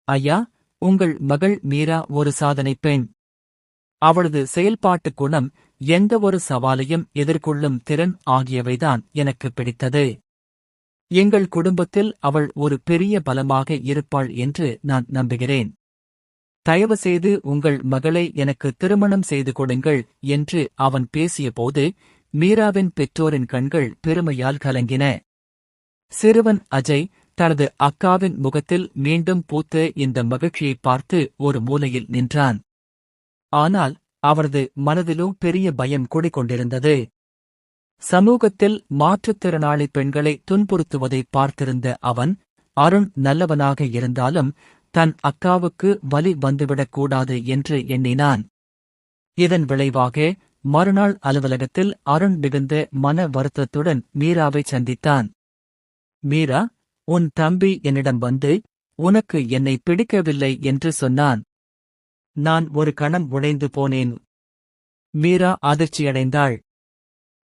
ஐயா, உங்கள் மகள் மீரா ஒரு சாதனை பெண். அவளது செயல்பாட்டு குணம், எந்த ஒரு சவாலையும் எதிர்கொள்ளும் திறன் ஆகியவைதான் எனக்கு பிடித்தது. எங்கள் குடும்பத்தில் அவள் ஒரு பெரிய பலமாக இருப்பாள் என்று நான் நம்புகிறேன். தயவுசெய்து உங்கள் மகளை எனக்கு திருமணம் செய்து கொடுங்கள் என்று அவன் பேசியபோது மீராவின் பெற்றோரின் கண்கள் பெருமையால் கலங்கின. சிறுவன் அஜய் தனது அக்காவின் முகத்தில் மீண்டும் பூத்த இந்த மகிழ்ச்சியை பார்த்து ஒரு மூலையில் நின்றான். ஆனால் அவரது மனதிலோ பெரிய பயம் குடிகொண்டிருந்தது. சமூகத்தில் மாற்றுத்திறனாளி பெண்களை துன்புறுத்துவதை பார்த்திருந்த அவன், அருண் நல்லவனாக இருந்தாலும் தன் அக்காவுக்கு வலி வந்துவிடக்கூடாது என்று எண்ணினான். இதன் விளைவாக மறுநாள் அலுவலகத்தில் அருண் மிகுந்த மன வருத்தத்துடன் மீராவை சந்தித்தான். மீரா, உன் தம்பி என்னிடம் வந்து, உனக்கு என்னை பிடிக்கவில்லை என்று சொன்னான். நான் ஒரு கணம் உடைந்து போனேன். மீரா அதிர்ச்சியடைந்தாள்.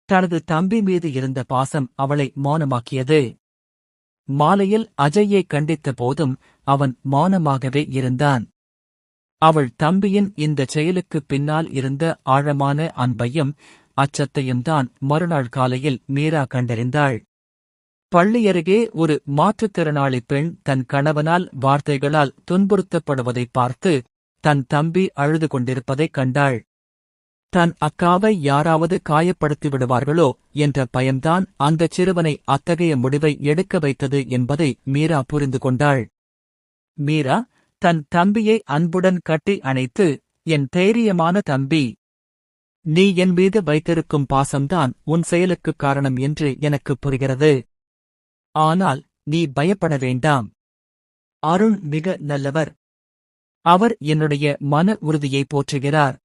தனது தம்பி மீது இருந்த பாசம் அவளை மௌனமாக்கியது. மாலையில் அஜய்யை கண்டித்த போதும் அவன் மௌனமாகவே இருந்தான். அவள் தம்பியின் இந்தச் செயலுக்குப் பின்னால் இருந்த ஆழமான அன்பையும் அச்சத்தையும் தான் மறுநாள் காலையில் மீரா கண்டறிந்தாள். பள்ளியருகே ஒரு மாற்றுத்திறனாளி பெண் தன் கணவனால் வார்த்தைகளால் துன்புறுத்தப்படுவதைப் பார்த்து தன் தம்பி அழுது கொண்டிருப்பதைக் கண்டாள். தன் அக்காவை யாராவது காயப்படுத்தி விடுவார்களோ என்ற பயம்தான் அந்தச் சிறுவனை அத்தகைய முடிவை எடுக்க வைத்தது என்பதை மீரா புரிந்து கொண்டாள். மீரா தன் தம்பியை அன்புடன் கட்டி அணைத்து, என் தைரியமான தம்பி, நீ என் மீது வைத்திருக்கும் பாசம்தான் உன் செயலுக்குக் காரணம் என்று எனக்குப் புரிகிறது. ஆனால் நீ பயப்பட வேண்டாம். அருண் மிக நல்லவர். அவர் என்னுடைய மன உறுதியை போற்றுகிறார்.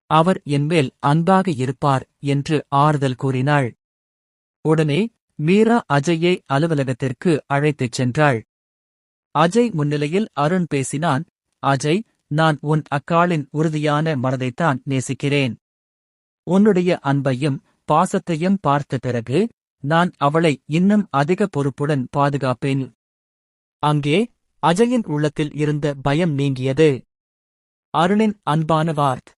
அவர் என்மேல் அன்பாக இருப்பார் என்று ஆறுதல் கூறினாள். உடனே மீரா அஜயை அலுவலகத்திற்கு அழைத்துச் சென்றாள். அஜய் முன்னிலையில் அருண் பேசினான். அஜய், நான் உன் அக்காளின் உறுதியான மனதைத்தான் நேசிக்கிறேன். உன்னுடைய அன்பையும் பாசத்தையும் பார்த்த பிறகு நான் அவளை இன்னும் அதிக பொறுப்புடன் பாதுகாப்பேன். அங்கே அஜயின் உள்ளத்தில் இருந்த பயம் நீங்கியது. அருணின் அன்பான வார்த்தை